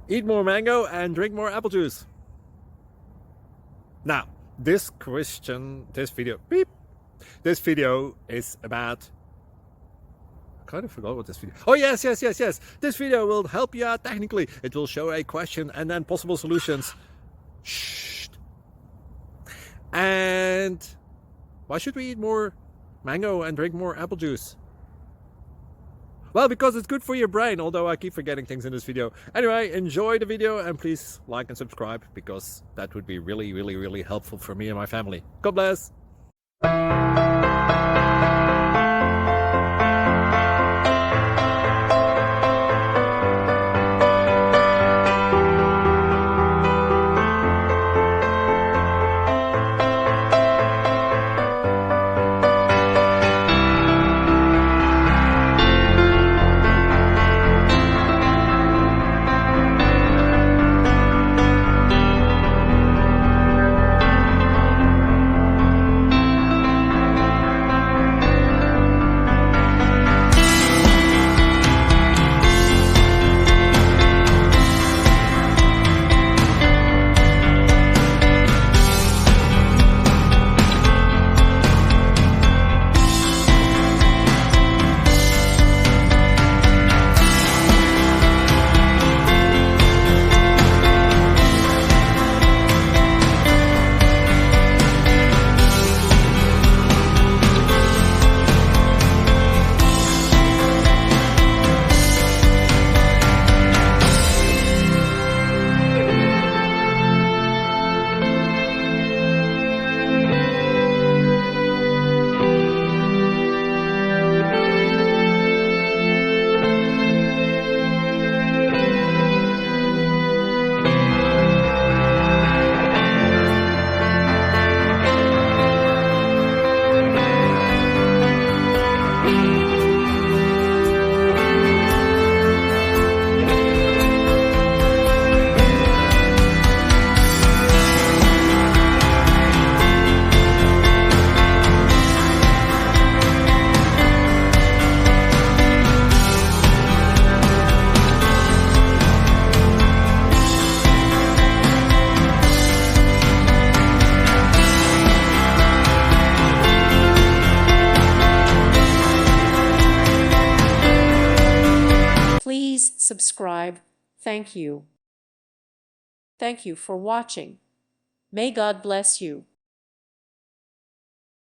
Eat more mango and drink more apple juice. Now, this video is about, I kind of forgot what this video. Oh, yes. This video will help you out technically. It will show a question and then possible solutions. Shh. And why should we eat more mango and drink more apple juice? Well, because it's good for your brain, although I keep forgetting things in this video. Anyway, enjoy the video and please like and subscribe, because that would be really helpful for me and my family. God bless. Please subscribe. Thank you. Thank you for watching. May God bless you.